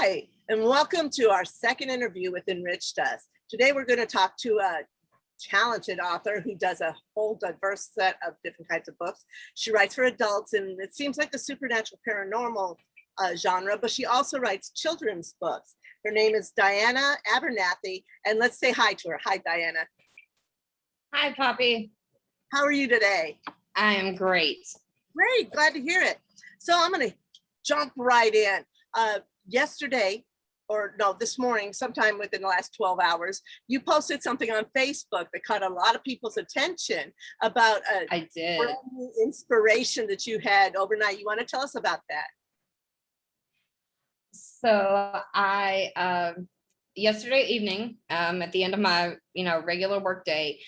Hi, and welcome to our second interview with Enriched Us. Today we're going to talk to a talented author who does a whole diverse set of different kinds of books. She writes for adults, and it seems like the supernatural paranormal genre, but she also writes children's books. Her name is Dianah Abernathy, and let's say hi to her. Hi, Dianah. Hi, Poppy. How are you today? I am great. Great, glad to hear it. So I'm going to jump right in. Yesterday, or no, this morning, sometime within the last 12 hours, you posted something on Facebook that caught a lot of people's attention about I did. Inspiration that you had overnight. You want to tell us about that? So I, yesterday evening, at the end of my, regular work day,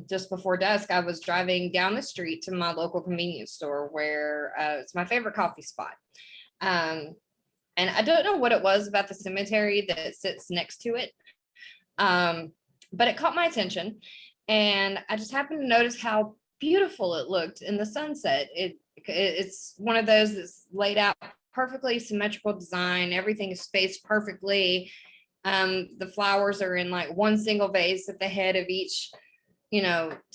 just before dusk, I was driving down the street to my local convenience store where it's my favorite coffee spot. And I don't know what it was about the cemetery that sits next to it, but it caught my attention. And I just happened to notice how beautiful it looked in the sunset. It's one of those that's laid out perfectly, symmetrical design. Everything is spaced perfectly. The flowers are in like one single vase at the head of each,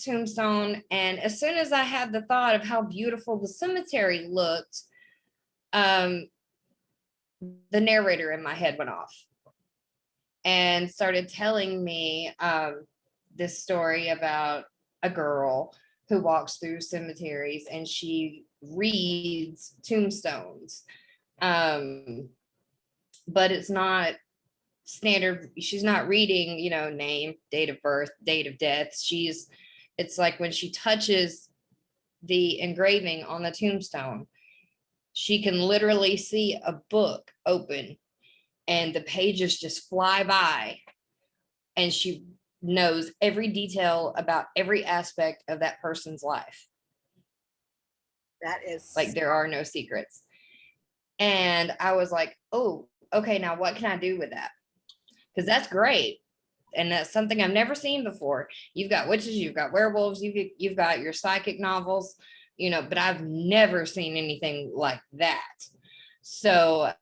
tombstone. And as soon as I had the thought of how beautiful the cemetery looked, the narrator in my head went off and started telling me this story about a girl who walks through cemeteries and she reads tombstones. But it's not standard. She's not reading, name, date of birth, date of death. It's like when she touches the engraving on the tombstone, she can literally see a book open and the pages just fly by, and she knows every detail about every aspect of that person's life. That is like, there are no secrets. And I was like, oh, okay, now what can I do with that? Because that's great. And that's something I've never seen before. You've got witches, you've got werewolves, you've got your psychic novels, but I've never seen anything like that. So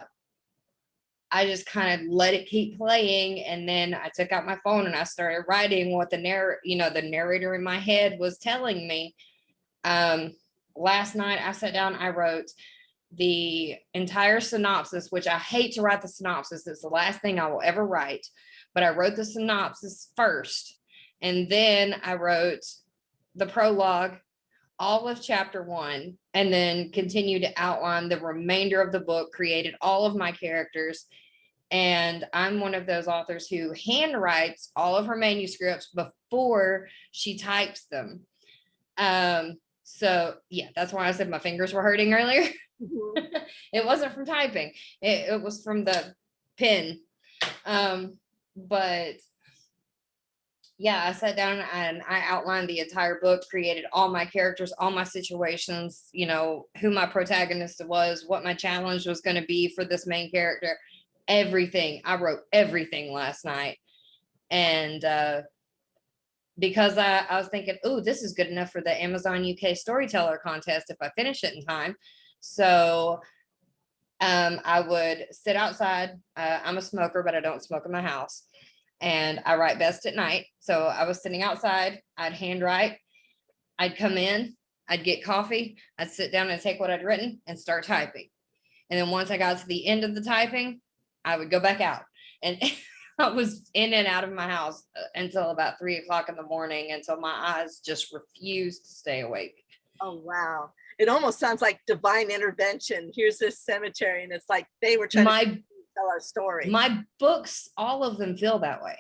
I just kind of let it keep playing. And then I took out my phone and I started writing what the narrator in my head was telling me. Last night I sat down, I wrote the entire synopsis, which I hate to write the synopsis. It's the last thing I will ever write, but I wrote the synopsis first. And then I wrote the prologue, all of chapter 1, and then continued to outline the remainder of the book, created all of my characters. And I'm one of those authors who handwrites all of her manuscripts before she types them. So yeah, that's why I said my fingers were hurting earlier. Mm-hmm. It wasn't from typing. It was from the pen. But yeah, I sat down and I outlined the entire book, created all my characters, all my situations, who my protagonist was, what my challenge was going to be for this main character, everything. I wrote everything last night. And because I was thinking, oh, this is good enough for the Amazon UK storyteller contest if I finish it in time. So I would sit outside. I'm a smoker, but I don't smoke in my house. And I write best at night. So I was sitting outside, I'd handwrite, I'd come in, I'd get coffee, I'd sit down and take what I'd written and start typing. And then once I got to the end of the typing, I would go back out. And I was in and out of my house until about 3 o'clock in the morning, until my eyes just refused to stay awake. Oh, wow. It almost sounds like divine intervention. Here's this cemetery, and it's like they were trying to tell our story. My books, all of them feel that way.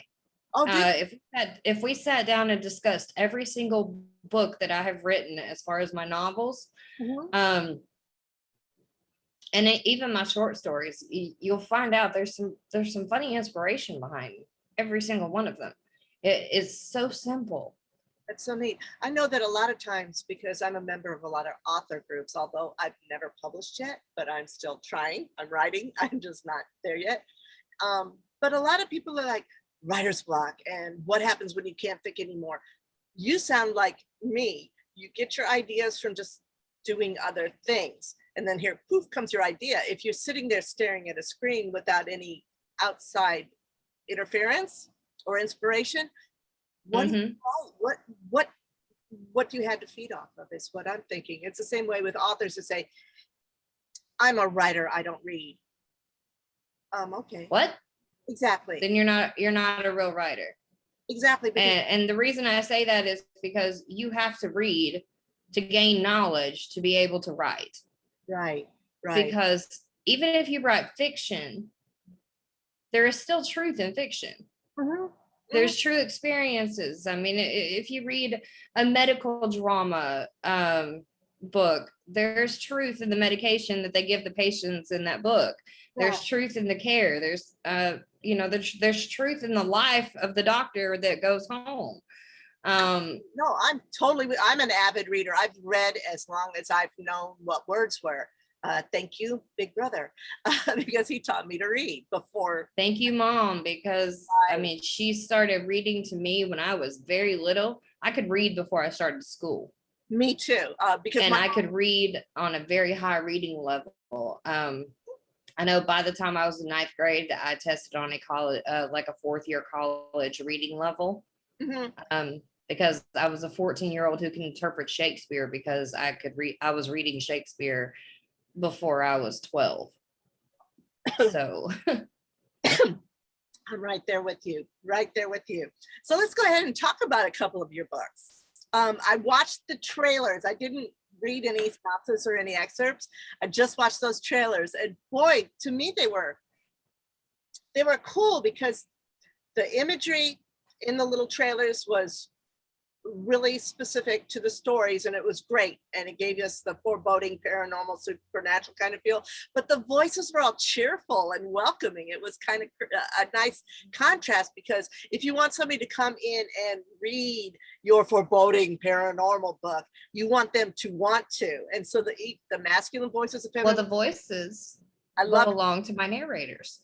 Oh, if we sat down and discussed every single book that I have written as far as my novels, mm-hmm. And even my short stories, you'll find out there's some funny inspiration behind every single one of them. It is so simple. That's so neat. I know that a lot of times, because I'm a member of a lot of author groups, although I've never published yet, but I'm still trying. I'm writing. I'm just not there yet. But a lot of people are like, writer's block, and what happens when you can't think anymore? You sound like me. You get your ideas from just doing other things. and then here, poof, comes your idea. If you're sitting there staring at a screen without any outside interference or inspiration, what do you write? What do you have to feed off of is what I'm thinking. It's the same way with authors that say, I'm a writer, I don't read. Okay. What? Exactly. Then you're not a real writer. Exactly. And the reason I say that is because you have to read to gain knowledge to be able to write. Right. Right. Because even if you write fiction, there is still truth in fiction. Mm-hmm. There's true experiences. I mean, if you read a medical drama book, there's truth in the medication that they give the patients in that book. There's truth in the care. There's there's truth in the life of the doctor that goes home. No, I'm an avid reader. I've read as long as I've known what words were. Thank you, Big Brother, because he taught me to read before. Thank you, Mom, because I mean, she started reading to me when I was very little. I could read before I started school. Me too, because I could read on a very high reading level. I know by the time I was in 9th grade, I tested on a college, like a 4th year college reading level. Mm-hmm. Because I was a 14-year-old who can interpret Shakespeare because I was reading Shakespeare before I was 12. So I'm right there with you, So let's go ahead and talk about a couple of your books. I watched the trailers. I didn't read any synopsis or any excerpts. I just watched those trailers, and boy, to me, they were cool because the imagery in the little trailers was really specific to the stories, and it was great, and it gave us the foreboding, paranormal, supernatural kind of feel, but the voices were all cheerful and welcoming. It was kind of a nice contrast, because if you want somebody to come in and read your foreboding paranormal book, you want them to want to. And so the masculine voices, the voices belong to my narrators,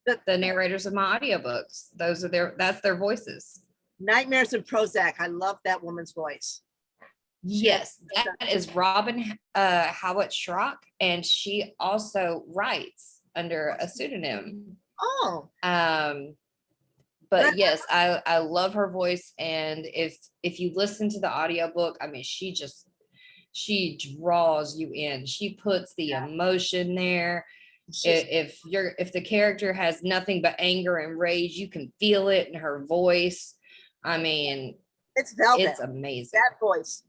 the narrators of my audiobooks. That's their voices. Nightmares and Prozac. I love that woman's voice. Yes, that is Robin Howard Schrock, and she also writes under a pseudonym. Oh. But yes, I love her voice, and if you listen to the audiobook, I mean, she draws you in. She puts the emotion there. If the character has nothing but anger and rage, you can feel it in her voice. I mean, it's velvet. It's amazing. That voice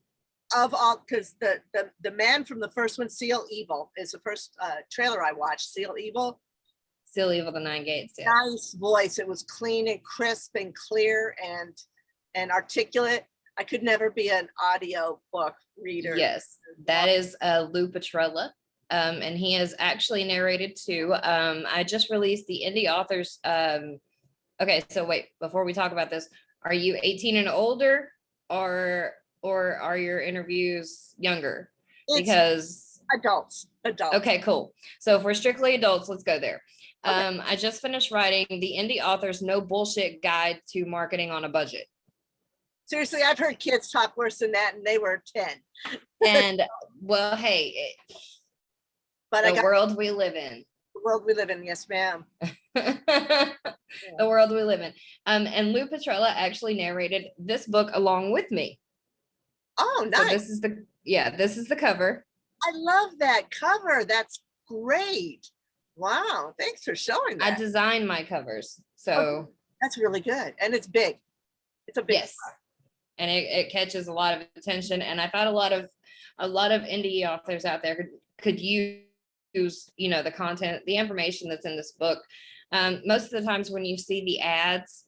of all, because the man from the first one, Seal Evil, is the first trailer I watched. Seal Evil, the Nine Gates. Yeah. Nice voice. It was clean and crisp and clear and articulate. I could never be an audio book reader. Yes, that is Lou Petrella. And he has actually narrated too. I just released the indie authors. Okay, so wait, before we talk about this, are you 18 and older, or are your interviews younger? Because adults. Okay, cool. So if we're strictly adults, let's go there. Okay. I just finished writing the indie authors no bullshit guide to marketing on a budget. Seriously, I've heard kids talk worse than that, and they were 10. And well, hey, the world we live in. The world we live in, yes, ma'am. The world we live in. And Lou Petrella actually narrated this book along with me. Oh, nice. So this is the cover. I love that cover. That's great. Wow, thanks for showing that. I design my covers, so that's really good, and it's big. It's a big. Yes, and it catches a lot of attention. And I thought a lot of indie authors out there could use the content, the information that's in this book. Most of the times when you see the ads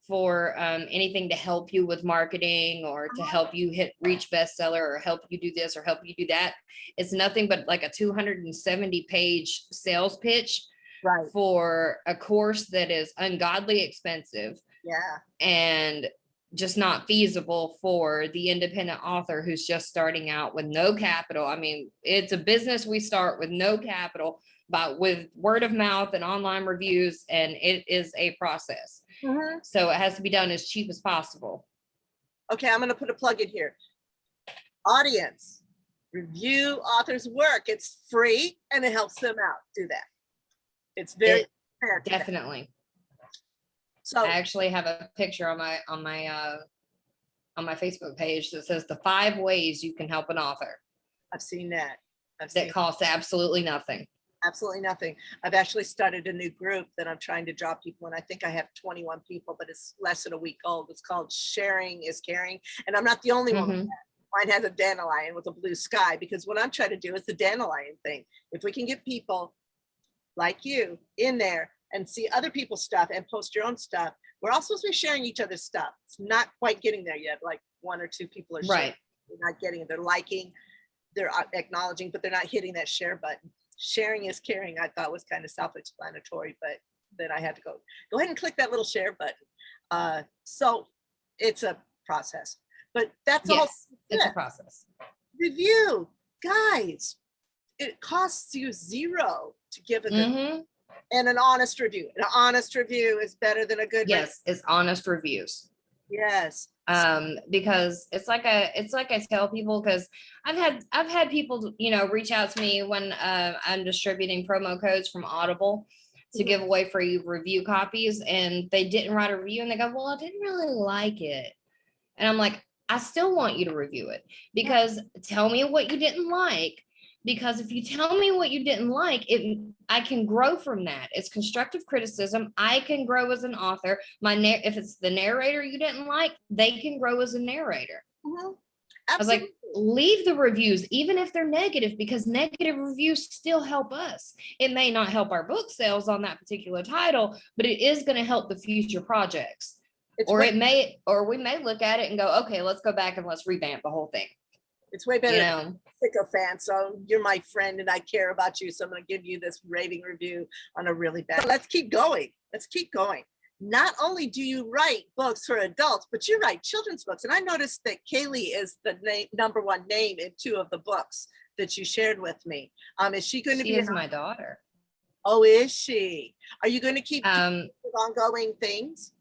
for anything to help you with marketing, or to help you reach bestseller, or help you do this or help you do that, it's nothing but like a 270-page sales pitch for a course that is ungodly expensive. Yeah. And just not feasible for the independent author who's just starting out with no capital. I mean, it's a business we start with no capital, but with word of mouth and online reviews, and it is a process. Mm-hmm. So it has to be done as cheap as possible. Okay, I'm going to put a plug in here. Audience, Review authors' work. It's free and it helps them out. Do that. It's very fair to them. Definitely. So I actually have a picture on my Facebook page that says the 5 ways you can help an author I've seen that. that costs absolutely nothing. Absolutely nothing. I've actually started a new group that I'm trying to draw people in. I think I have 21 people, but it's less than a week old. It's called Sharing is Caring. And I'm not the only one with that. Mine has a dandelion with a blue sky, because what I'm trying to do is the dandelion thing. If we can get people like you in there and see other people's stuff and post your own stuff, we're all supposed to be sharing each other's stuff. It's not quite getting there yet. Like 1 or 2 people are sharing. Right. They're not getting it. They're liking, they're acknowledging, but they're not hitting that share button. Sharing is caring, I thought was kind of self-explanatory, but then I had to go ahead and click that little share button. So it's a process, but that's all. It's a process. Review, guys, it costs you 0 to give it and an honest review. An honest review is better than a good review. It's honest reviews. Yes. Because it's like I tell people, because I've had people, reach out to me when I'm distributing promo codes from Audible to give away free review copies, and they didn't write a review, and they go, well, I didn't really like it. And I'm like, I still want you to review it, because tell me what you didn't like. Because if you tell me what you didn't like, I can grow from that. It's constructive criticism. I can grow as an author. If it's the narrator you didn't like, they can grow as a narrator. I was like, leave the reviews, even if they're negative, because negative reviews still help us. It may not help our book sales on that particular title, but it is going to help the future projects. Or we may look at it and go, okay, let's go back and let's revamp the whole thing. It's way better than sycophant. So you're my friend and I care about you. So I'm going to give you this raving review on a really bad. Let's keep going. Let's keep going. Not only do you write books for adults, but you write children's books. And I noticed that Kaylee is the #1 name in 2 of the books that you shared with me. Is she going to be? She is my daughter. Oh, is she? Are you going to keep ongoing things?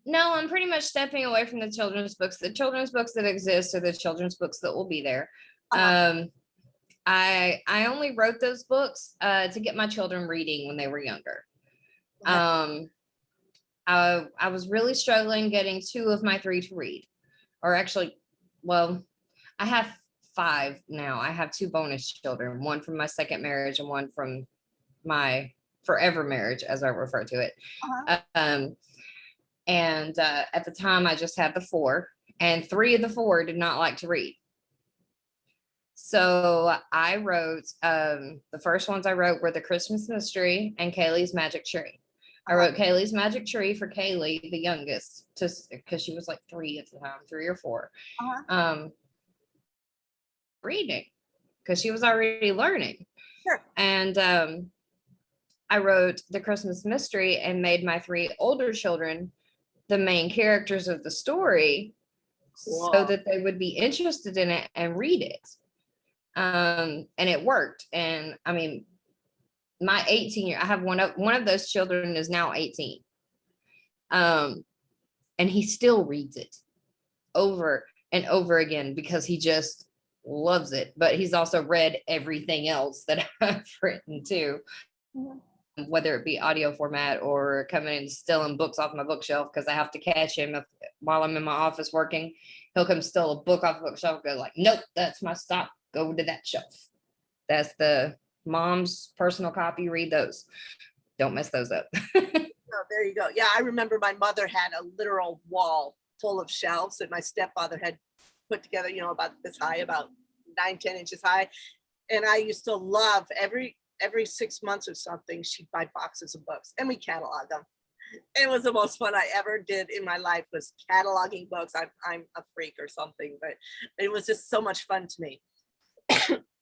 No, I'm pretty much stepping away from the children's books. The children's books that exist are the children's books that will be there. I only wrote those books to get my children reading when they were younger. I was really struggling getting 2 of my 3 to read, or actually, well, I have 5 now. I have 2 bonus children, one from my second marriage and one from my forever marriage, as I refer to it. And at the time, I just had the 4, and 3 of the 4 did not like to read. So I wrote, the first ones I wrote were The Christmas Mystery and Kaylee's Magic Tree. I wrote Kaylee's Magic Tree for Kaylee, the youngest, because she was like 3 at the time, 3 or 4. Reading, because she was already learning. Sure. And I wrote The Christmas Mystery and made my 3 older children the main characters of the story, so that they would be interested in it and read it. And it worked. And I mean, my 18-year, I have one of those children is now 18. And he still reads it over and over again because he just loves it. But he's also read everything else that I've written too. Whether it be audio format or coming and stealing books off my bookshelf, because I have to catch him while I'm in my office working. He'll come steal a book off the bookshelf, go like, nope, that's my stop. Go to that shelf. That's the mom's personal copy. Read those. Don't mess those up. Oh, there you go. Yeah, I remember my mother had a literal wall full of shelves that my stepfather had put together, about this high, about 9-10 inches high. And I used to love every 6 months or something, she'd buy boxes of books and we catalog them. It was the most fun I ever did in my life, was cataloging books. I'm a freak or something, but it was just so much fun to me.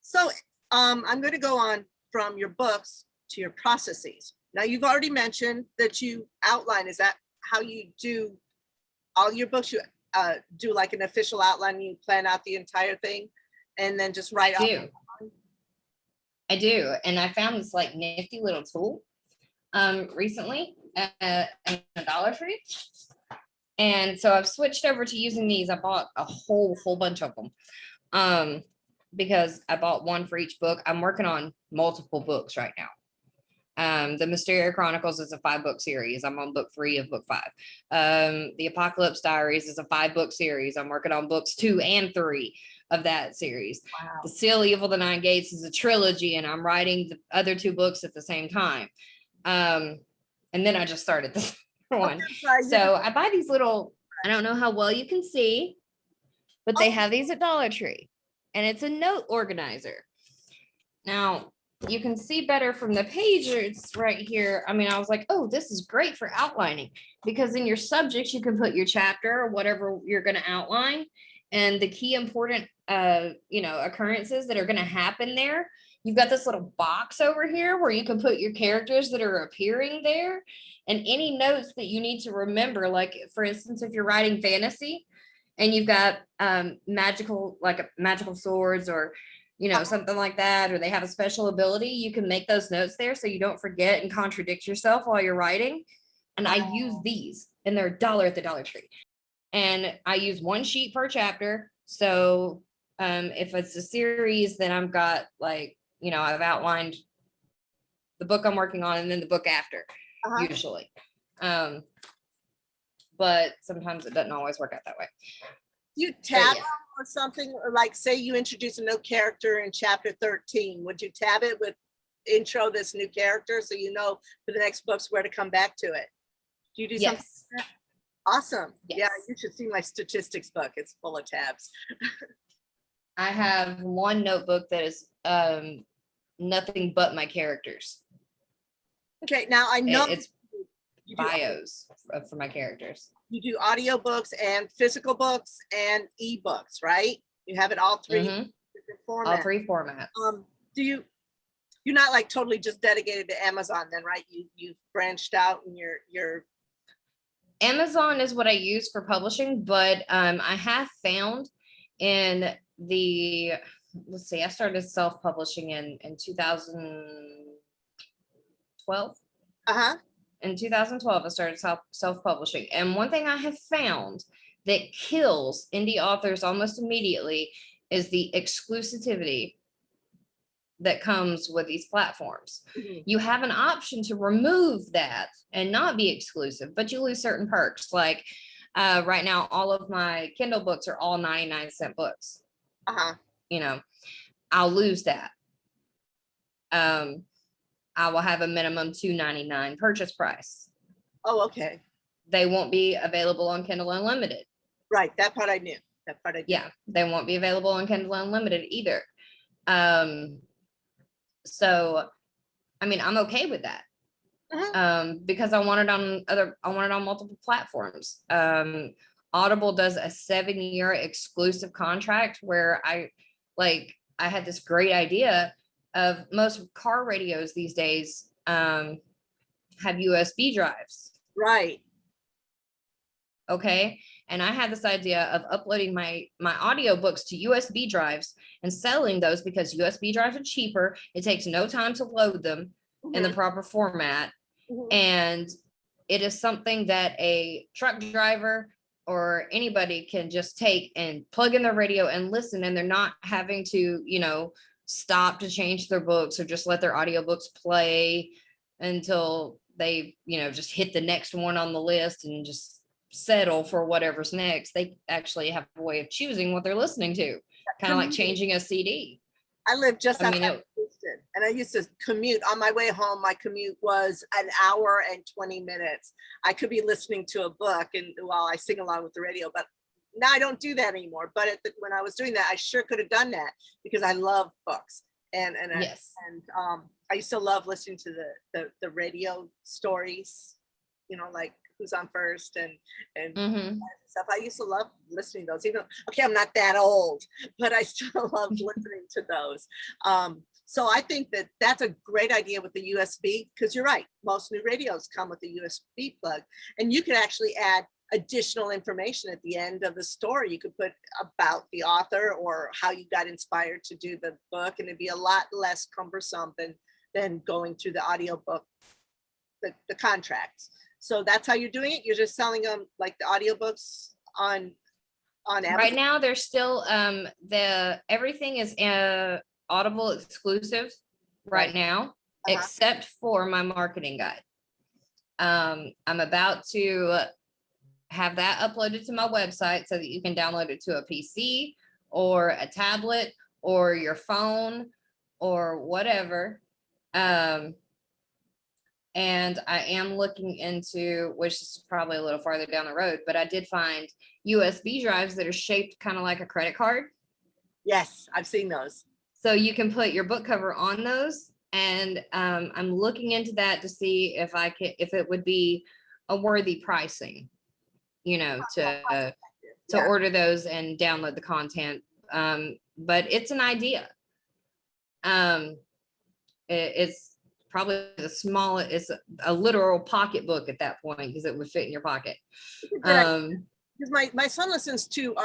So I'm going to go on from your books to your processes. Now, you've already mentioned that you outline. Is that how you do all your books? You do like an official outline, you plan out the entire thing and then just write out? I do. And I found this like nifty little tool recently at a Dollar Tree. And so I've switched over to using these. I bought a whole bunch of them. because I bought one for each book. I'm working on multiple books right now. The Mysteria Chronicles is a 5-book series. I'm on book 3 of book 5. The Apocalypse Diaries is a 5-book series. I'm working on books 2 and 3 of that series. Wow. The Seal, Evil, the Nine Gates is a trilogy, and I'm writing the other 2 books at the same time. And then I just started this one. So I buy these little, I don't know how well you can see, but they have these at Dollar Tree, and it's a note organizer. Now, you can see better from the pages right here. I mean, I was like, oh, this is great for outlining, because in your subjects, you can put your chapter or whatever you're going to outline, and the key important, occurrences that are going to happen there. You've got this little box over here where you can put your characters that are appearing there, and any notes that you need to remember. Like, for instance, if you're writing fantasy and you've got magical swords, or something like that, or they have a special ability, you can make those notes there so you don't forget and contradict yourself while you're writing. And I use these, and they're $1 at the Dollar Tree. And I use 1 sheet per chapter. So if it's a series, then I've got I've outlined the book I'm working on and then the book after, usually. But sometimes it doesn't always work out that way. You tab them or something, or like say you introduce a new character in chapter 13, would you tab it with intro this new character so you know for the next books where to come back to it? Do you do something like that? Awesome. Yes. Yeah, you should see my statistics book. It's full of tabs. I have one notebook that is nothing but my characters. Okay, now I know it's bios for my characters. You do audiobooks and physical books and ebooks, right? You have it all 3 different formats. All 3 formats. You're not like totally just dedicated to Amazon then, right? You've branched out, and you're Amazon is what I use for publishing, but I have found I started self-publishing in 2012. In 2012, I started self-publishing. And one thing I have found that kills indie authors almost immediately is the exclusivity that comes with these platforms. You have an option to remove that and not be exclusive, but you lose certain perks. Like right now, all of my Kindle books are all 99-cent books. I'll lose that. I will have a minimum $2.99 purchase price. Oh, okay. They won't be available on Kindle Unlimited. Right, that part I knew. Yeah, they won't be available on Kindle Unlimited either. So, I mean, I'm okay with that. Because I want it on multiple platforms. Audible does a 7-year exclusive contract where I had this great idea of most car radios these days have USB drives. Right. Okay. And I had this idea of uploading my audiobooks to USB drives and selling those, because USB drives are cheaper. It takes no time to load them in the proper format. And it is something that a truck driver or anybody can just take and plug in their radio and listen, and they're not having to, stop to change their books or just let their audiobooks play until they, just hit the next one on the list and just settle for whatever's next. They actually have a way of choosing what they're listening to, kind of like changing a CD. I live just outside Houston, and I used to commute. On my way home, my commute was an hour and 20 minutes. I could be listening to a book and while I sing along with the radio, but now I don't do that anymore. But when I was doing that, I sure could have done that, because I love books. And I used to love listening to the radio stories, like Who's on First and stuff. I used to love listening to those. I'm not that old, but I still loved listening to those. So I think that's a great idea with the USB, because you're right. Most new radios come with a USB plug, and you can actually add additional information at the end of the story. You could put about the author or how you got inspired to do the book, and it'd be a lot less cumbersome than going through the audiobook, the contracts. So that's how you're doing it. You're just selling them like the audiobooks on on Amazon? Right now, there's still everything is Audible exclusive right now, except for my marketing guide. I'm about to have that uploaded to my website so that you can download it to a PC or a tablet or your phone or whatever. And I am looking into, which is probably a little farther down the road, but I did find USB drives that are shaped kind of like a credit card. Yes, I've seen those. So you can put your book cover on those. And I'm looking into that to see if if it would be a worthy pricing, to order those and download the content. But it's an idea. It's probably the smallest, it's a literal pocketbook at that point because it would fit in your pocket. Because my son listens to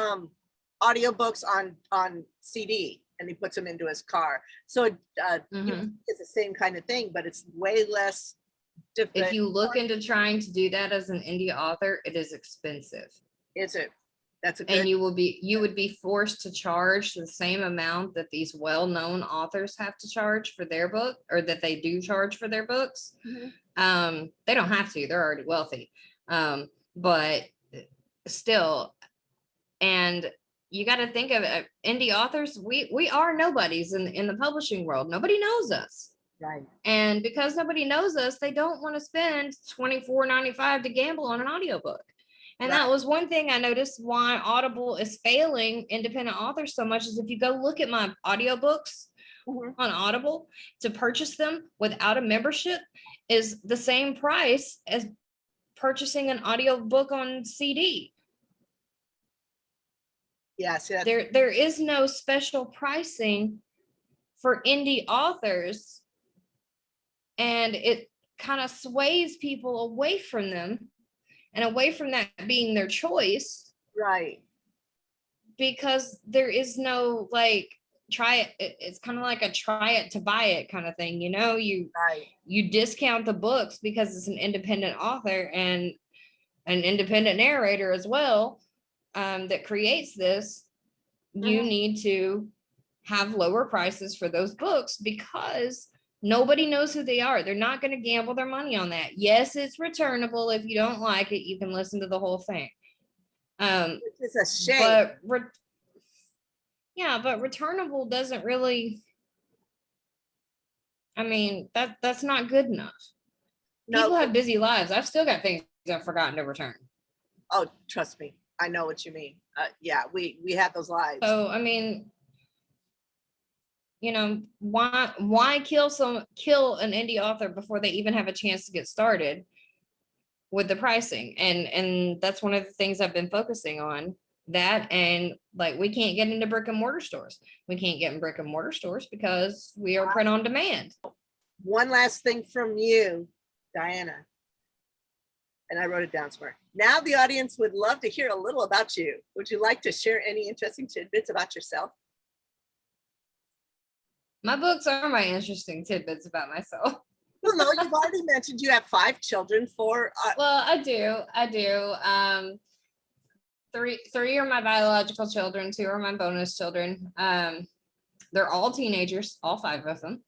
audiobooks on CD and he puts them into his car. So it's the same kind of thing, but it's way less different. If you look into trying to do that as an indie author, it is expensive. Is it? That's a good. And you would be forced to charge the same amount that these well-known authors have to charge for their book, or that they do charge for their books. They don't have to, they're already wealthy. But still, and you got to think of it, indie authors, we are nobodies in the publishing world. Nobody knows us. Right. And because nobody knows us, they don't want to spend $24.95 to gamble on an audiobook. And that was one thing I noticed why Audible is failing independent authors so much, is if you go look at my audiobooks on Audible, to purchase them without a membership is the same price as purchasing an audiobook on CD. Yes. There is no special pricing for indie authors, and it kind of sways people away from them and away from that being their choice. Right. Because there is no try it. It's kind of like a try it to buy it kind of thing. You discount the books because it's an independent author and an independent narrator as well, that creates this. You need to have lower prices for those books because nobody knows who they are. They're not going to gamble their money on that. Yes, it's returnable. If you don't like it, you can listen to the whole thing. It's a shame. But returnable doesn't really, that's not good enough. People have busy lives. I've still got things I've forgotten to return. Oh, trust me. I know what you mean. We have those lives. So, why kill an indie author before they even have a chance to get started with the pricing? And that's one of the things I've been focusing on, that. And we can't get into brick and mortar stores. We can't get in brick and mortar stores because we are print on demand. One last thing from you, Dianah. And I wrote it down somewhere. Now the audience would love to hear a little about you. Would you like to share any interesting tidbits about yourself? My books are my interesting tidbits about myself. Well, no, you've already mentioned you have 5 children. 4. Well, I do. 3 are my biological children. 2 are my bonus children. They're all teenagers, all 5 of them.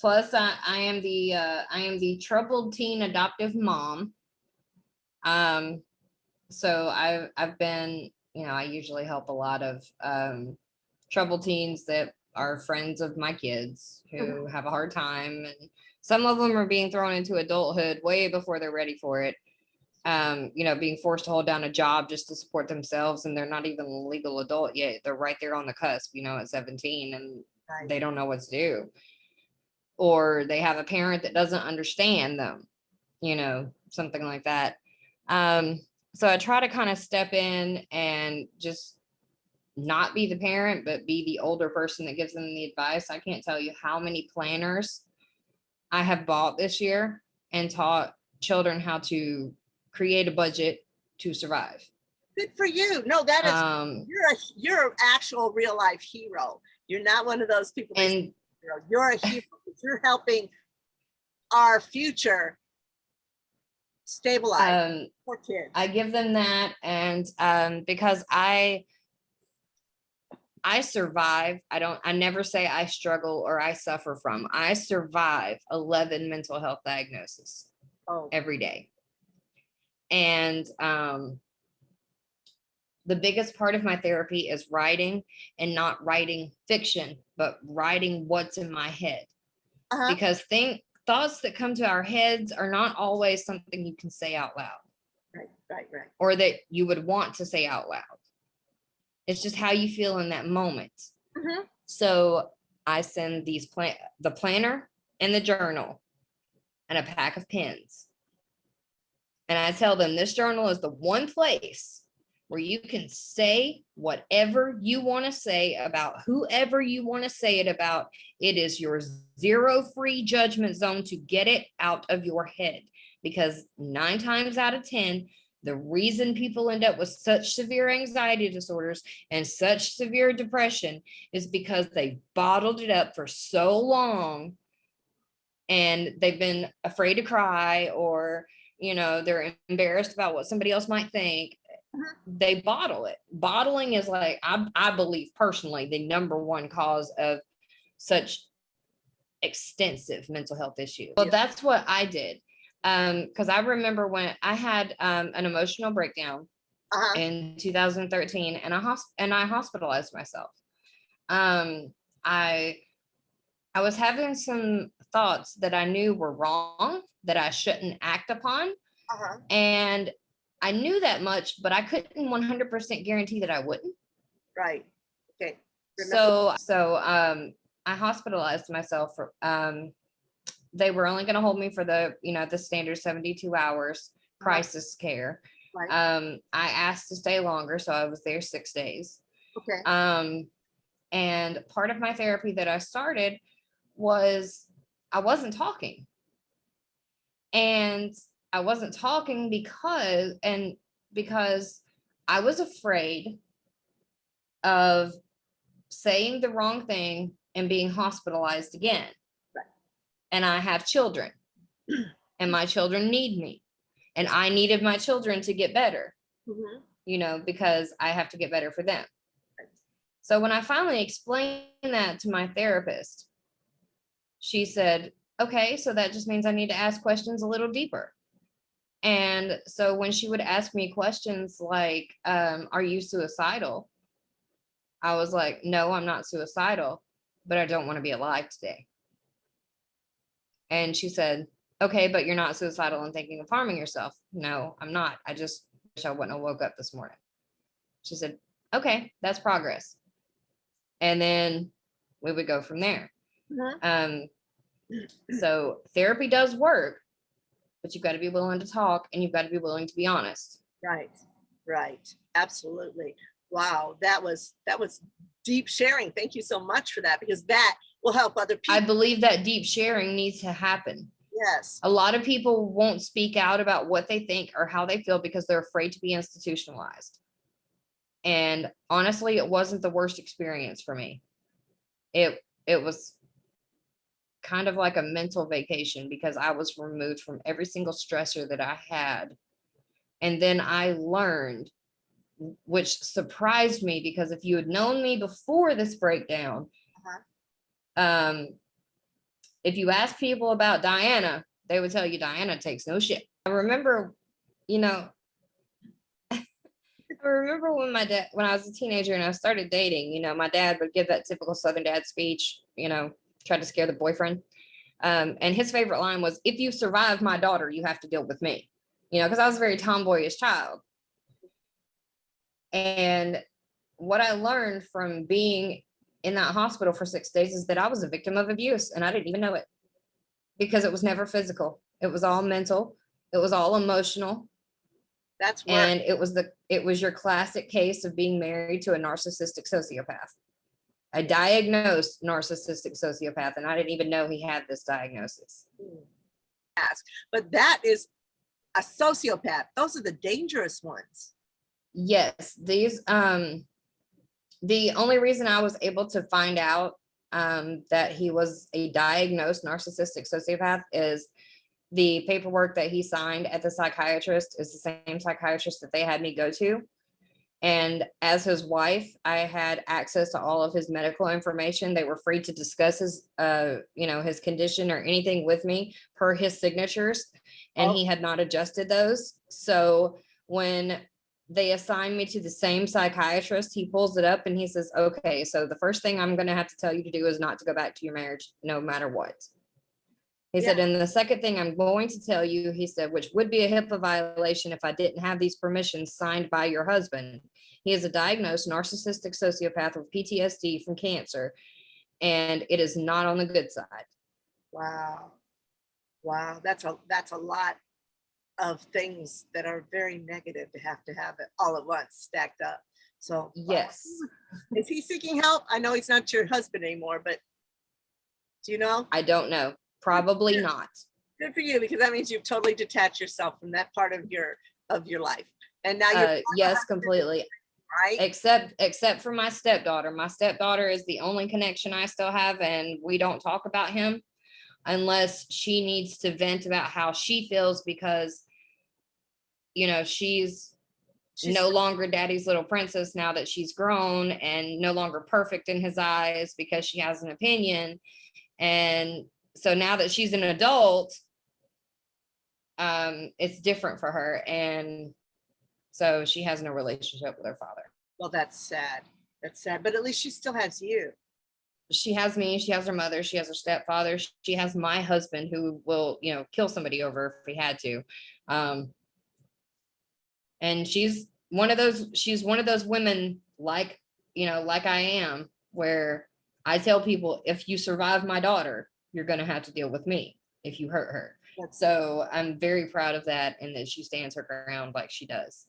Plus, I am the troubled teen adoptive mom. So I've been, I usually help a lot of troubled teens that are friends of my kids who have a hard time, and some of them are being thrown into adulthood way before they're ready for it. Being forced to hold down a job just to support themselves, and they're not even a legal adult yet. They're right there on the cusp, at 17, and they don't know what to do. Or they have a parent that doesn't understand them, something like that. So I try to kind of step in and just not be the parent, but be the older person that gives them the advice. I can't tell you how many planners I have bought this year and taught children how to create a budget to survive. Good for you. No, that is, you're an actual real life hero. You're not one of those people. And you're a hero. You're helping our future Stabilize. Poor kids. I give them that, and because I survive. I never say I struggle or I suffer from. I survive 11 mental health diagnoses every day. And the biggest part of my therapy is writing, and not writing fiction, but writing what's in my head. Because thoughts that come to our heads are not always something you can say out loud. Right. Or that you would want to say out loud. It's just how you feel in that moment. So I send the planner and the journal and a pack of pens. And I tell them this journal is the one place where you can say whatever you want to say about whoever you want to say it about. It is your zero free judgment zone to get it out of your head. Because 9 times out of 10, the reason people end up with such severe anxiety disorders and such severe depression is because they bottled it up for so long, and they've been afraid to cry, or, they're embarrassed about what somebody else might think. They bottle it. Bottling is, like, I believe personally, the number one cause of such extensive mental health issues. Well, that's what I did. Because I remember when I had an emotional breakdown in 2013, and I hospitalized myself. I was having some thoughts that I knew were wrong, that I shouldn't act upon. And I knew that much, but I couldn't 100% guarantee that I wouldn't. Right. Okay. So I hospitalized myself for, they were only going to hold me for the standard 72 hours crisis care. I asked to stay longer, so I was there 6 days. And part of my therapy that I started was I wasn't talking. And I wasn't talking because I was afraid of saying the wrong thing and being hospitalized again. And I have children, and my children need me, and I needed my children to get better, because I have to get better for them. So when I finally explained that to my therapist, she said, okay, so that just means I need to ask questions a little deeper. And so when she would ask me questions like, are you suicidal? I was like, no, I'm not suicidal, but I don't want to be alive today. And she said, okay, but you're not suicidal and thinking of harming yourself. No, I'm not. I just wish I wouldn't have woke up this morning. She said, okay, that's progress. And then we would go from there. So therapy does work, but you've got to be willing to talk, and you've got to be willing to be honest. Right. Absolutely. Wow. That was deep sharing. Thank you so much for that, because that will help other people. I believe that deep sharing needs to happen. Yes. A lot of people won't speak out about what they think or how they feel because they're afraid to be institutionalized. And honestly, it wasn't the worst experience for me. It was kind of like a mental vacation, because I was removed from every single stressor that I had. And then I learned, which surprised me, because if you had known me before this breakdown, if you ask people about Dianah, they would tell you Dianah takes no shit. I remember, I remember when when I was a teenager and I started dating, my dad would give that typical Southern dad speech, try to scare the boyfriend. And his favorite line was, if you survive my daughter, you have to deal with me, because I was a very tomboyish child. And what I learned from being in that hospital for 6 days is that I was a victim of abuse, and I didn't even know it, because it was never physical. It was all mental. It was all emotional. That's work. And it was your classic case of being married to a narcissistic sociopath, a diagnosed narcissistic sociopath, and I didn't even know he had this diagnosis. But that is a sociopath. Those are the dangerous ones. Yes, these the only reason I was able to find out that he was a diagnosed narcissistic sociopath is the paperwork that he signed at the psychiatrist is the same psychiatrist that they had me go to. And as his wife, I had access to all of his medical information. They were free to discuss his, his condition or anything with me per his signatures. And he had not adjusted those. So when they assigned me to the same psychiatrist, he pulls it up and he says, okay, so the first thing I'm going to have to tell you to do is not to go back to your marriage, no matter what. He said, and the second thing I'm going to tell you, he said, which would be a HIPAA violation if I didn't have these permissions signed by your husband. He is a diagnosed narcissistic sociopath with PTSD from cancer, and it is not on the good side. Wow. Wow. That's a lot of things that are very negative to have it all at once stacked up. So yes. Is he seeking help? I know he's not your husband anymore, but do you know? I don't know. Probably not. Good for you, because that means you've totally detached yourself from that part of your life. And now you're yes, completely. Right. Except for my stepdaughter. My stepdaughter is the only connection I still have, and we don't talk about him unless she needs to vent about how she feels, because she's no longer daddy's little princess now that she's grown, and no longer perfect in his eyes because she has an opinion. And so now that she's an adult, it's different for her. And so she has no relationship with her father. Well, that's sad. That's sad. But at least she still has you. She has me, she has her mother, she has her stepfather, she has my husband, who will, kill somebody over if he had to. And she's one of those women like I am, where I tell people, if you survive my daughter, you're going to have to deal with me if you hurt her. So I'm very proud of that, and that she stands her ground like she does.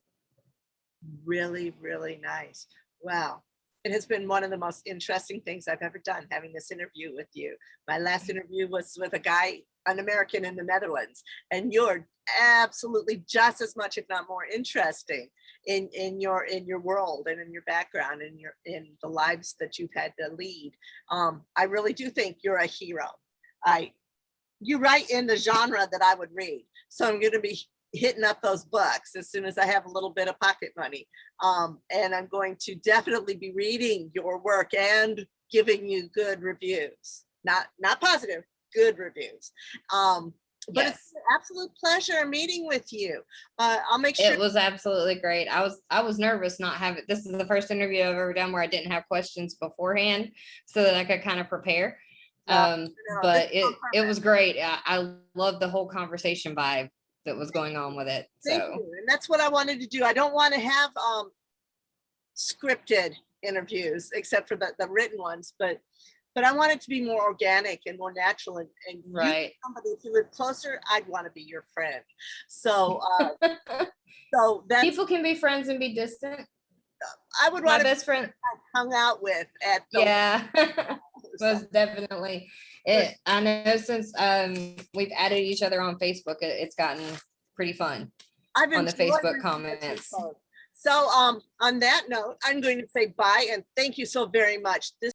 Really, really nice. Wow. It has been one of the most interesting things I've ever done, having this interview with you. My last interview was with a guy, an American in the Netherlands, and you're absolutely just as much, if not more, interesting in your world and in your background and in the lives that you've had to lead. I really do think you're a hero. You write in the genre that I would read, so I'm going to be hitting up those books as soon as I have a little bit of pocket money. And I'm going to definitely be reading your work and giving you good reviews, not positive, good reviews. But Yes. It's an absolute pleasure meeting with you. I'll make sure. It was absolutely great. I was nervous not having, this is the first interview I've ever done where I didn't have questions beforehand, so that I could kind of prepare. But it was great. I love the whole conversation vibe that was going on with it. Thank you. And that's what I wanted to do. I don't want to have scripted interviews, except for the written ones, but I want it to be more organic and more natural. And right. Somebody, if you live closer, I'd want to be your friend. So so that people can be friends and be distant. I would want my best friend I hung out with at the most definitely. I know since we've added each other on Facebook, it's gotten pretty fun on the Facebook comments. So on that note, I'm going to say bye and thank you so very much. This